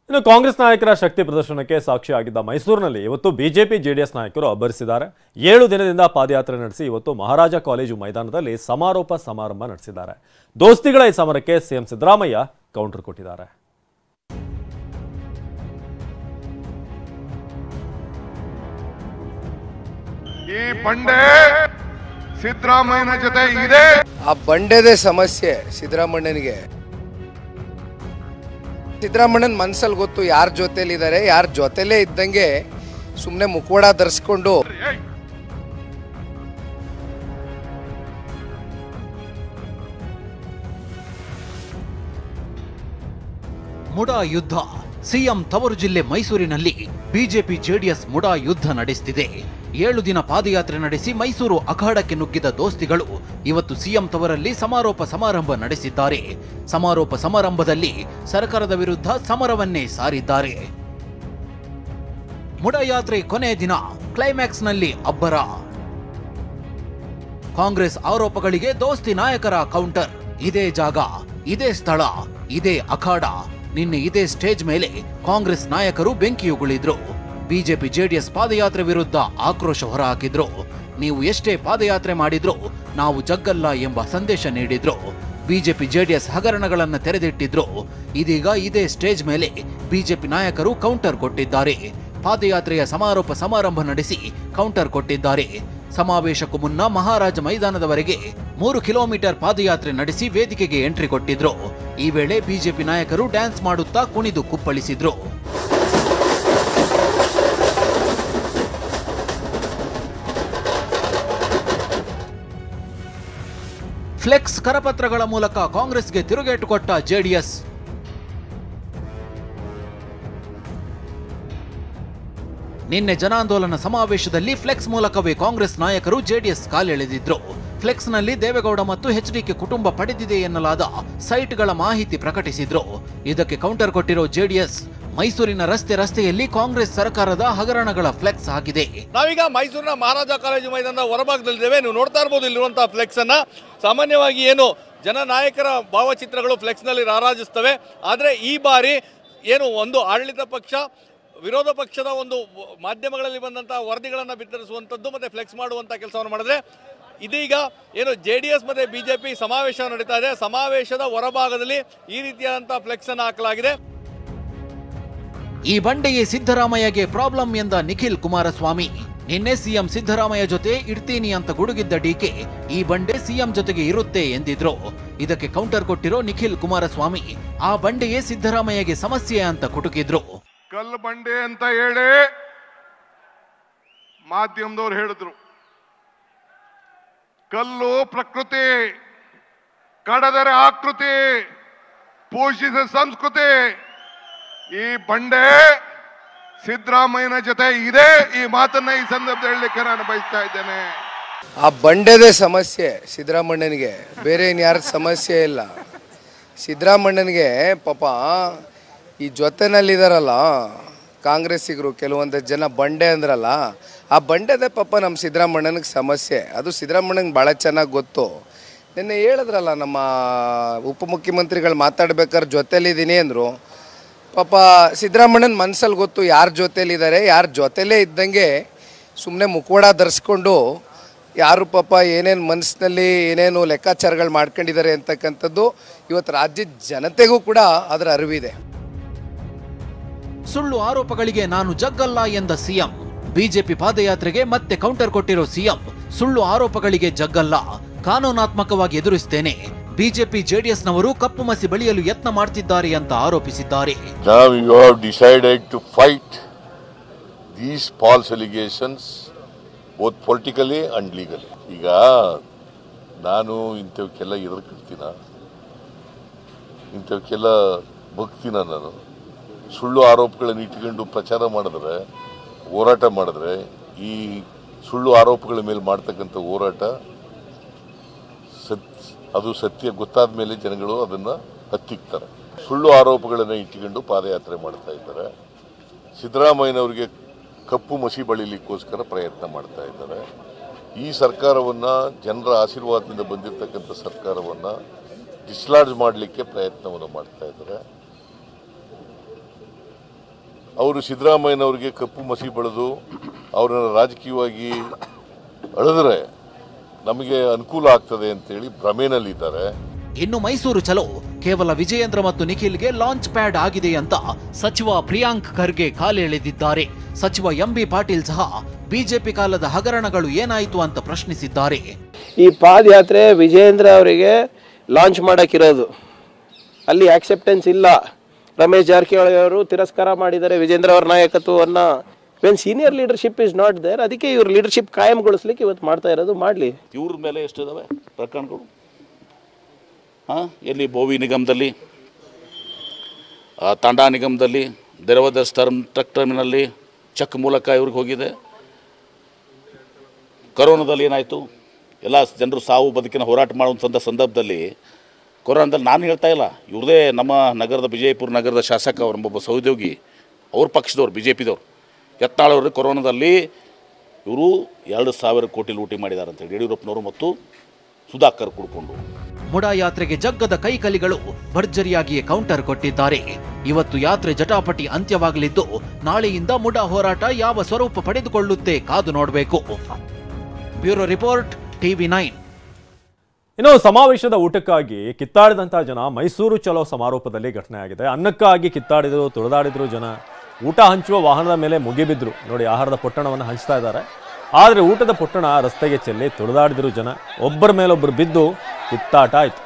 ಇನ್ನು ಕಾಂಗ್ರೆಸ್ ನಾಯಕರ ಶಕ್ತಿ ಪ್ರದರ್ಶನಕ್ಕೆ ಸಾಕ್ಷಿಯಾಗಿದ್ದ ಮೈಸೂರಿನಲ್ಲಿ ಇವತ್ತು ಬಿಜೆಪಿ ಜೆಡಿಎಸ್ ನಾಯಕರು ಅಬ್ಬರಿಸಿದ್ದಾರೆ. 7 ದಿನದಿಂದ ಪಾದಯಾತ್ರೆ ನಡೆಸಿ ಇವತ್ತು ಮಹಾರಾಜ ಕಾಲೇಜು ಮೈದಾನದಲ್ಲಿ ಸಮಾರೋಪ ಸಮಾರಂಭ ನಡೆಸಿದ್ದಾರೆ. ದೋಸ್ತಿಗಳ ಈ ಸಮರಕ್ಕೆ ಸಿಎಂ ಸಿದ್ದರಾಮಯ್ಯ ಕೌಂಟರ್ ಕೊಟ್ಟಿದ್ದಾರೆ. ಈ ಬಂಡೆ ಸಿದ್ದರಾಮಯ್ಯನ ಜೊತೆ ಇದೆ. ಆ ಬಂಡೆದೇ ಸಮಸ್ಯೆ ಸಿದ್ದರಾಮಯ್ಯನಿಗೆ. ಸಿದ್ದರಾಮಯ್ಯನ ಮನಸ್ಸಲ್ಲಿ ಗೊತ್ತು ಯಾರ ಜೊತೆಲಿದ್ದಾರೆ, ಯಾರ ಜೊತೆಲೇ ಇದ್ದಂಗೆ ಸುಮ್ಮನೆ ಮುಖವಾಡ ಧರಿಸ್ಕೊಂಡು ಮುಡಾ ಯುದ್ಧ. ಸಿಎಂ ತವರು ಜಿಲ್ಲೆ ಮೈಸೂರಿನಲ್ಲಿ ಬಿಜೆಪಿ ಜೆಡಿಎಸ್ ಮುಡಾ ಯುದ್ಧ ನಡೆಸುತ್ತಿದೆ. 7 ದಿನ ಪಾದಯಾತ್ರೆ ನಡೆಸಿ ಮೈಸೂರು ಅಖಾಡಕ್ಕೆ ನುಗ್ಗಿದ ದೋಸ್ತಿಗಳು ಇವತ್ತು ಸಿಎಂ ತವರಲ್ಲಿ ಸಮಾರೋಪ ಸಮಾರಂಭ ನಡೆಸಿದ್ದಾರೆ. ಸಮಾರೋಪ ಸಮಾರಂಭದಲ್ಲಿ ಸರ್ಕಾರದ ವಿರುದ್ಧ ಸಮರವನ್ನೇ ಸಾರಿದ್ದಾರೆ. ಮುಡಾ ಯಾತ್ರೆ ಕೊನೆಯ ದಿನ ಕ್ಲೈಮ್ಯಾಕ್ಸ್ನಲ್ಲಿ ಅಬ್ಬರ. ಕಾಂಗ್ರೆಸ್ ಆರೋಪಗಳಿಗೆ ದೋಸ್ತಿ ನಾಯಕರ ಕೌಂಟರ್. ಇದೇ ಜಾಗ, ಇದೇ ಸ್ಥಳ, ಇದೇ ಅಖಾಡ. ನಿನ್ನೆ ಇದೇ ಸ್ಟೇಜ್ ಮೇಲೆ ಕಾಂಗ್ರೆಸ್ ನಾಯಕರು ಬೆಂಕಿಯುಗುಳಿದ್ರು. ಬಿಜೆಪಿ ಜೆಡಿಎಸ್ ಪಾದಯಾತ್ರೆ ವಿರುದ್ಧ ಆಕ್ರೋಶ ಹೊರಹಾಕಿದ್ರು. ನೀವು ಎಷ್ಟೇ ಪಾದಯಾತ್ರೆ ಮಾಡಿದ್ರು ನಾವು ಜಗ್ಗಲ್ಲ ಎಂಬ ಸಂದೇಶ ನೀಡಿದ್ರು. ಬಿಜೆಪಿ ಜೆಡಿಎಸ್ ಹಗರಣಗಳನ್ನು ತೆರೆದಿಟ್ಟಿದ್ರು. ಇದೀಗ ಇದೇ ಸ್ಟೇಜ್ ಮೇಲೆ ಬಿಜೆಪಿ ನಾಯಕರು ಕೌಂಟರ್ ಕೊಟ್ಟಿದ್ದಾರೆ. ಪಾದಯಾತ್ರೆಯ ಸಮಾರೋಪ ಸಮಾರಂಭ ನಡೆಸಿ ಕೌಂಟರ್ ಕೊಟ್ಟಿದ್ದಾರೆ. ಸಮಾವೇಶಕ್ಕೂ ಮುನ್ನ ಮಹಾರಾಜ ಮೈದಾನದವರೆಗೆ 3 ಕಿಲೋಮೀಟರ್ ಪಾದಯಾತ್ರೆ ನಡೆಸಿ ವೇದಿಕೆಗೆ ಎಂಟ್ರಿ ಕೊಟ್ಟಿದ್ರು. ಈ ವೇಳೆ ಬಿಜೆಪಿ ನಾಯಕರು ಡ್ಯಾನ್ಸ್ ಮಾಡುತ್ತಾ ಕುಣಿದು ಕುಪ್ಪಳಿಸಿದ್ರು. ಫ್ಲೆಕ್ಸ್ ಕರಪತ್ರಗಳ ಮೂಲಕ ಕಾಂಗ್ರೆಸ್ಗೆ ತಿರುಗೇಟು ಕೊಟ್ಟ ಜೆಡಿಎಸ್. ನಿನ್ನೆ ಜನಾಂದೋಲನ ಸಮಾವೇಶದಲ್ಲಿ ಫ್ಲೆಕ್ಸ್ ಮೂಲಕವೇ ಕಾಂಗ್ರೆಸ್ ನಾಯಕರು ಜೆಡಿಎಸ್ ಕಾಲೆಳೆದಿದ್ರು. ಫ್ಲೆಕ್ಸ್ನಲ್ಲಿ ದೇವೇಗೌಡ ಮತ್ತು ಎಚ್ಡಿಕೆ ಕುಟುಂಬ ಪಡೆದಿದೆ ಎನ್ನಲಾದ ಸೈಟ್ಗಳ ಮಾಹಿತಿ ಪ್ರಕಟಿಸಿದ್ರು. ಇದಕ್ಕೆ ಕೌಂಟರ್ ಕೊಟ್ಟಿರೋ ಜೆಡಿಎಸ್ ಮೈಸೂರಿನ ರಸ್ತೆಯಲ್ಲಿ ಕಾಂಗ್ರೆಸ್ ಸರ್ಕಾರದ ಹಗರಣಗಳ ಫ್ಲೆಕ್ಸ್ ಹಾಕಿದೆ. ನಾವೀಗ ಮೈಸೂರಿನ ಮಹಾರಾಜ ಕಾಲೇಜು ಮೈದಾನದ ಹೊರಭಾಗದಲ್ಲಿದ್ದೇವೆ. ನೀವು ನೋಡ್ತಾ ಇರಬಹುದು ಇಲ್ಲಿರುವಂತಹ ಫ್ಲೆಕ್ಸ್ ಅನ್ನ. ಸಾಮಾನ್ಯವಾಗಿ ಏನು ಜನನಾಯಕರ ಭಾವಚಿತ್ರಗಳು ಫ್ಲೆಕ್ಸ್ನಲ್ಲಿ ರಾರಾಜಿಸ್ತವೆ. ಆದರೆ ಈ ಬಾರಿ ಏನು ಒಂದು ಆಡಳಿತ ಪಕ್ಷ ವಿರೋಧ ಪಕ್ಷದ ಒಂದು ಮಾಧ್ಯಮಗಳಲ್ಲಿ ಬಂದಂತಹ ವರದಿಗಳನ್ನು ಬಿತ್ತರಿಸುವಂಥದ್ದು ಮತ್ತು ಫ್ಲೆಕ್ಸ್ ಮಾಡುವಂಥ ಕೆಲಸವನ್ನು ಮಾಡಿದ್ರೆ, ಇದೀಗ ಏನು JDS ಮತ್ತು BJP ಸಮಾವೇಶ ನಡೀತಾ ಇದೆ. ಸಮಾವೇಶದ ಹೊರಭಾಗದಲ್ಲಿ ಈ ರೀತಿಯಾದಂಥ ಫ್ಲೆಕ್ಸ್ ಅನ್ನು ಹಾಕಲಾಗಿದೆ. ಈ ಬಂಡೆಯೇ ಸಿದ್ದರಾಮಯ್ಯಗೆ ಪ್ರಾಬ್ಲಮ್ ಎಂದ ನಿಖಿಲ್ ಕುಮಾರಸ್ವಾಮಿ. ನಿನ್ನೆ ಸಿಎಂ ಸಿದ್ದರಾಮಯ್ಯ ಜೊತೆ ಇಡ್ತೀನಿ ಅಂತ ಗುಡುಗಿದ್ದ ಡಿಕೆ ಈ ಬಂಡೆ ಸಿಎಂ ಜೊತೆಗೆ ಇರುತ್ತೆ ಎಂದಿದ್ರು. ಇದಕ್ಕೆ ಕೌಂಟರ್ ಕೊಟ್ಟಿರೋ ನಿಖಿಲ್ ಕುಮಾರಸ್ವಾಮಿ ಆ ಬಂಡೆಯೇ ಸಿದ್ದರಾಮಯ್ಯಗೆ ಸಮಸ್ಯೆ ಅಂತ ಕುಟುಕಿದ್ರು. ಕಲ್ಲು ಬಂಡೆ ಅಂತ ಹೇಳಿ ಮಾಧ್ಯಮದವ್ರು ಹೇಳಿದ್ರು. ಕಲ್ಲು ಪ್ರಕೃತಿ, ಕಡದರೆ ಆಕೃತಿ, ಪೋಷಿಸಿದ ಸಂಸ್ಕೃತಿ. ಈ ಬಂಡೆ ಸಿದ್ದರಾಮಯ್ಯನ ಜೊತೆ ಇದೆ. ಈ ಮಾತನ್ನ ಈ ಸಂದರ್ಭದಲ್ಲಿ ಹೇಳಲಿಕ್ಕೆ ನಾನು ಬಯಸ್ತಾ ಇದ್ದೇನೆ. ಆ ಬಂಡೆದೇ ಸಮಸ್ಯೆ ಸಿದ್ದರಾಮಯ್ಯನಿಗೆ, ಬೇರೆ ಇನ್ಯಾರ ಸಮಸ್ಯೆ ಇಲ್ಲ. ಸಿದ್ದರಾಮಯ್ಯನಿಗೆ ಪಾಪ ಈ ಜೊತೆನಲ್ಲಿದ್ದಾರಲ್ಲ ಕಾಂಗ್ರೆಸ್ಸಿಗರು ಕೆಲವೊಂದು ಜನ ಬಂಡೆ ಅಂದ್ರಲ್ಲ, ಆ ಬಂಡೆದೇ ಪಾಪ ನಮ್ಮ ಸಿದ್ದರಾಮಯ್ಯನಿಗೆ ಸಮಸ್ಯೆ. ಅದು ಸಿದ್ದರಾಮಯ್ಯನಿಗೆ ಭಾಳ ಚೆನ್ನಾಗಿ ಗೊತ್ತು. ನಿನ್ನೆ ಹೇಳಿದ್ರಲ್ಲ ನಮ್ಮ ಉಪಮುಖ್ಯಮಂತ್ರಿಗಳು ಮಾತಾಡ್ಬೇಕಾದ್ರೆ ಜೊತೆಲಿದ್ದೀನಿ ಅಂದರು. ಪಾಪ ಸಿದ್ದರಾಮಯ್ಯನ ಮನಸ್ಸಲ್ಲಿ ಗೊತ್ತು ಯಾರ ಜೊತೆಲಿದ್ದಾರೆ, ಯಾರ ಜೊತೆಲೇ ಇದ್ದಂಗೆ ಸುಮ್ಮನೆ ಮುಖವಾಡ ಧರಿಸ್ಕೊಂಡು ಯಾರು ಪಾಪ ಏನೇನು ಮನಸ್ಸಿನಲ್ಲಿ ಏನೇನು ಲೆಕ್ಕಾಚಾರಗಳು ಮಾಡ್ಕೊಂಡಿದ್ದಾರೆ ಅಂತಕ್ಕಂಥದ್ದು ಇವತ್ತು ರಾಜ್ಯದ ಜನತೆಗೂ ಕೂಡ ಅದರ ಅರಿವಿದೆ. ಸುಳ್ಳು ಆರೋಪಗಳಿಗೆ ನಾನು ಜಗ್ಗಲ್ಲ ಎಂದ ಸಿಎಂ. ಬಿಜೆಪಿ ಪಾದಯಾತ್ರೆಗೆ ಮತ್ತೆ ಕೌಂಟರ್ ಕೊಟ್ಟಿರೋ ಸಿಎಂ, ಸುಳ್ಳು ಆರೋಪಗಳಿಗೆ ಜಗ್ಗಲ್ಲ, ಕಾನೂನಾತ್ಮಕವಾಗಿ ಎದುರಿಸುತ್ತೇನೆ. ಬಿಜೆಪಿ ಜೆಡಿಎಸ್ನವರು ಕಪ್ಪು ಮಸಿ ಬಳಿಯಲು ಯತ್ನ ಮಾಡ್ತಿದ್ದಾರೆ ಅಂತ ಆರೋಪಿಸಿದ್ದಾರೆ. Now you have decided to fight these false allegations both politically and legally. ಈಗ ನಾನು ಇಂಥವಕ್ಕೆಲ್ಲ ಎದುರ್ಕೊಳ್ತೀನ, ಇಂಥವಕ್ಕೆಲ್ಲ ಭಕ್ತಿನ. ನಾನು ಸುಳ್ಳು ಆರೋಪಗಳನ್ನು ಇಟ್ಕೊಂಡು ಪ್ರಚಾರ ಮಾಡಿದ್ರೆ, ಹೋರಾಟ ಮಾಡಿದ್ರೆ, ಈ ಸುಳ್ಳು ಆರೋಪಗಳ ಮೇಲೆ ಮಾಡ್ತಕ್ಕಂಥ ಹೋರಾಟ ಅದು ಸತ್ಯ ಗೊತ್ತಾದ ಮೇಲೆ ಜನಗಳು ಅದನ್ನು ಹತ್ತಿಕ್ತಾರೆ. ಸುಳ್ಳು ಆರೋಪಗಳನ್ನು ಇಟ್ಟುಕೊಂಡು ಪಾದಯಾತ್ರೆ ಮಾಡ್ತಾ ಇದ್ದಾರೆ. ಸಿದ್ದರಾಮಯ್ಯನವರಿಗೆ ಕಪ್ಪು ಮಸಿ ಬಳಿಲಿಕ್ಕೋಸ್ಕರ ಪ್ರಯತ್ನ ಮಾಡ್ತಾ ಇದ್ದಾರೆ. ಈ ಸರ್ಕಾರವನ್ನು, ಜನರ ಆಶೀರ್ವಾದದಿಂದ ಬಂದಿರತಕ್ಕಂಥ ಸರ್ಕಾರವನ್ನು ಡಿಸ್ಲಾಡ್ಜ್ ಮಾಡಲಿಕ್ಕೆ ಪ್ರಯತ್ನವನ್ನು ಮಾಡ್ತಾ ಇದ್ದಾರೆ. ಅವರು ಸಿದ್ದರಾಮಯ್ಯನವರಿಗೆ ಕಪ್ಪು ಮಸಿ ಬೆಳೆದು ಅವರನ್ನು ರಾಜಕೀಯವಾಗಿ ಅಳೆದರೆ ನಮಗೆ ಅನುಕೂಲ ಆಗ್ತದೆ ಅಂತೇಳಿ ಭ್ರಮೆನಲ್ಲಿದ್ದಾರೆ. ಇನ್ನು ಮೈಸೂರು ಚಲೋ ಕೇವಲ ವಿಜಯೇಂದ್ರ ಮತ್ತು ನಿಖಿಲ್ಗೆ ಲಾಂಚ್ ಪ್ಯಾಡ್ ಆಗಿದೆ ಅಂತ ಸಚಿವ ಪ್ರಿಯಾಂಕ್ ಖರ್ಗೆ ಕಾಲೆಳೆದಿದ್ದಾರೆ. ಸಚಿವ ಎಂಬಿ ಪಾಟೀಲ್ ಸಹ ಬಿಜೆಪಿ ಕಾಲದ ಹಗರಣಗಳು ಏನಾಯಿತು ಅಂತ ಪ್ರಶ್ನಿಸಿದ್ದಾರೆ. ಈ ಪಾದಯಾತ್ರೆ ವಿಜಯೇಂದ್ರ ಅವರಿಗೆ ಲಾಂಚ್ ಮಾಡಕ್ಕಿರೋದು, ಅಲ್ಲಿ ಆಕ್ಸೆಪ್ಟೆನ್ಸ್ ಇಲ್ಲ. ರಮೇಶ್ ಜಾರಕಿಹೊಳಿ ಅವರು ತಿರಸ್ಕಾರ ಮಾಡಿದ್ದಾರೆ ವಿಜೇಂದ್ರ ಅವರ ನಾಯಕತ್ವವನ್ನು. When senior leadership is not there, ಅದಕ್ಕೆ ಇವ್ರ ಲೀಡರ್ಶಿಪ್ ಕಾಯಂಗೊಳಿಸ್ಲಿಕ್ಕೆ ಇವತ್ತು ಮಾಡ್ತಾ ಇರೋದು. ಮಾಡಲಿ. ಇವ್ರ ಮೇಲೆ ಎಷ್ಟಿದಾವೆ ಪ್ರಕರಣಗಳು? ಎಲ್ಲಿ ಬೋವಿ ನಿಗಮದಲ್ಲಿ, ತಾಂಡಾ ನಿಗಮದಲ್ಲಿ, ದೇರವಾದ ಟ್ರಕ್ ಟರ್ಮಿನಲ್ಲಿ ಚೆಕ್ ಮೂಲಕ ಇವ್ರಿಗೆ ಹೋಗಿದೆ. ಕೊರೋನಾದಲ್ಲಿ ಏನಾಯಿತು? ಎಲ್ಲ ಜನರು ಸಾವು ಬದುಕಿನ ಹೋರಾಟ ಮಾಡುವಂಥ ಸಂದರ್ಭದಲ್ಲಿ ಕೊರೋನಾದಲ್ಲಿ ನಾನು ಹೇಳ್ತಾ ಇಲ್ಲ, ಇವ್ರದೇ ನಮ್ಮ ನಗರದ ವಿಜಯಪುರ ನಗರದ ಶಾಸಕ ಅವರೊಬ್ಬ ಸಹೋದ್ಯೋಗಿ, ಅವ್ರ ಪಕ್ಷದವ್ರು ಬಿ ಜೆ ಪಿದವ್ರು ಯತ್ನಾಳವ್ರಿಗೆ ಕೊರೋನಾದಲ್ಲಿ ಇವರು 2,000 ಕೋಟಿ ಲೂಟಿ ಮಾಡಿದ್ದಾರೆ ಅಂತೇಳಿ ಯಡಿಯೂರಪ್ಪನವರು ಮತ್ತು ಸುಧಾಕರ್ ಕುಡ್ಕೊಂಡು. ಮುಡಾ ಯಾತ್ರೆಗೆ ಜಗ್ಗದ ಕೈಕಲಿಗಳು ಭರ್ಜರಿಯಾಗಿಯೇ ಕೌಂಟರ್ ಕೊಟ್ಟಿದ್ದಾರೆ. ಇವತ್ತು ಯಾತ್ರೆ ಜಟಾಪಟಿ ಅಂತ್ಯವಾಗಲಿದ್ದು, ನಾಳೆಯಿಂದ ಮುಡಾ ಹೋರಾಟ ಯಾವ ಸ್ವರೂಪ ಪಡೆದುಕೊಳ್ಳುತ್ತೆ ಕಾದು ನೋಡಬೇಕು. Bureau report, TV9. ಇನ್ನು ಸಮಾವೇಶದ ಊಟಕ್ಕಾಗಿ ಕಿತ್ತಾಡಿದಂತಹ ಜನ ಮೈಸೂರು ಚಲೋ ಸಮಾರೋಪದಲ್ಲಿ ಘಟನೆ ಆಗಿದೆ. ಅನ್ನಕ್ಕಾಗಿ ಕಿತ್ತಾಡಿದ್ರು, ತುಳಿದಾಡಿದ್ರು ಜನ. ಊಟ ಹಂಚುವ ವಾಹನದ ಮೇಲೆ ಮುಗಿಬಿದ್ರು. ನೋಡಿ, ಆಹಾರದ ಪೊಟ್ಟಣವನ್ನು ಹಂಚ್ತಾ ಇದ್ದಾರೆ. ಆದರೆ ಊಟದ ಪೊಟ್ಟಣ ರಸ್ತೆಗೆ ಚೆಲ್ಲಿ ತುಳಿದಾಡಿದ್ರು ಜನ. ಒಬ್ಬರ ಮೇಲೊಬ್ಬರು ಬಿದ್ದು ಕಿತ್ತಾಟ ಆಯಿತು.